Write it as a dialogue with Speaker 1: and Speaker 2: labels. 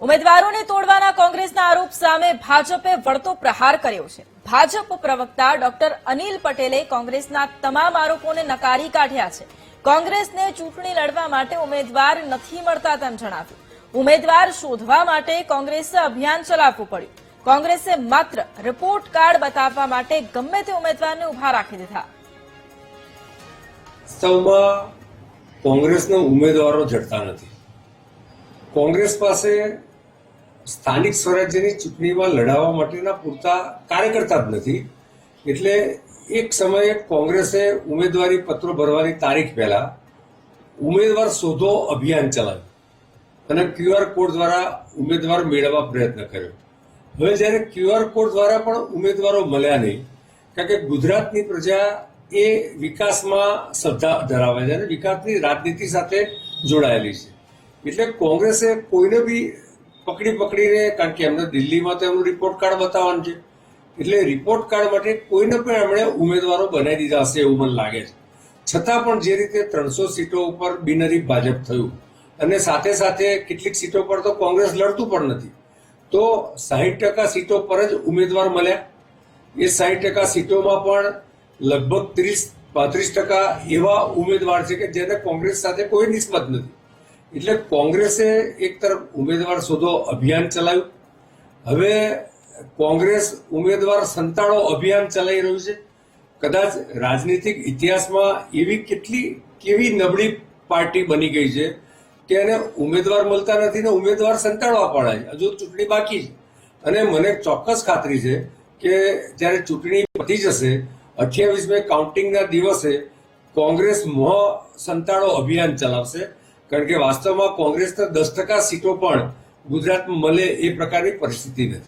Speaker 1: ઉમેદવારોને તોડવાના કોંગ્રેસના આરોપ સામે ભાજપે વળતો પ્રહાર કર્યો છે। ભાજપ પ્રવક્તા ડોક્ટર અનિલ પટેલે કોંગ્રેસના તમામ આરોપોને નકારી કાઢ્યા છે। કોંગ્રેસને ચૂંટણી લડવા માટે ઉમેદવાર નથી મળતા તેમ જણાવ્યું। ઉમેદવાર શોધવા માટે કોંગ્રેસે અભિયાન ચલાવવું પડ્યું। કોંગ્રેસે માત્ર રિપોર્ટ કાર્ડ બતાવવા માટે ગમે તે ઉમેદવારને ઉભા રાખી દીધા।
Speaker 2: વાસ્તવમાં કોંગ્રેસના ઉમેદવારો જડતા નથી। કોંગ્રેસ પાસે સ્થાનિક સ્વરાજ્યની ચૂંટણીમાં લડાવવા માટેના પૂરતા કાર્યકર્તા જ નથી। એટલે એક સમયે કોંગ્રેસે ઉમેદવારી પત્રો ભરવાની તારીખ પહેલા ઉમેદવાર શોધો અભિયાન ચલાવ્યું અને ક્યુઆર કોડ દ્વારા ઉમેદવાર મેળવવા પ્રયત્ન કર્યો। હવે જ્યારે ક્યુઆર કોડ દ્વારા પણ ઉમેદવારો મળ્યા નહીં, કારણ કે ગુજરાતની પ્રજા એ વિકાસમાં શ્રદ્ધા ધરાવે છે અને વિકાસની રાજનીતિ સાથે જોડાયેલી છે। એટલે કોંગ્રેસે કોઈને બી પકડીને, કારણ કે એમને દિલ્હીમાં તો એમનું રિપોર્ટ કાર્ડ બતાવવાનું છે, એટલે રિપોર્ટ કાર્ડ માટે કોઈને પણ એમણે ઉમેદવારો બનાવી દીધા હશે એવું મને લાગે છે। છતાં પણ જે રીતે 300 સીટો ઉપર બિનહરીફ ભાજપ થયું અને સાથે સાથે કેટલીક સીટો પર તો કોંગ્રેસ લડતું પણ નથી, તો 60% સીટો પર જ ઉમેદવાર મળ્યા। એ 60% સીટોમાં પણ લગભગ 30-35% એવા ઉમેદવાર છે કે જેને કોંગ્રેસ સાથે કોઈ નિસ્બત નથી। એટલે કોંગ્રેસે એક તરફ ઉમેદવાર શોધો અભિયાન ચલાવ્યું। હવે કોંગ્રેસ ઉમેદવાર સંતાડો અભિયાન ચલાવી રહ્યું છે। કદાચ રાજનીતિક ઇતિહાસમાં એવી કેવી નબળી પાર્ટી બની ગઈ છે કે એને ઉમેદવાર મળતા નથી ને ઉમેદવાર સંતાડવા પડે છે। હજુ ચૂંટણી બાકી છે અને મને ચોક્કસ ખાતરી છે કે જ્યારે ચૂંટણી પતી જશે 28મે કાઉન્ટિંગના દિવસે કોંગ્રેસ સંતાડો અભિયાન ચલાવશે, કારણ કે વાસ્તવમાં કોંગ્રેસને 10% સીટો પણ ગુજરાતમાં મળે એ પ્રકારની પરિસ્થિતિ નથી।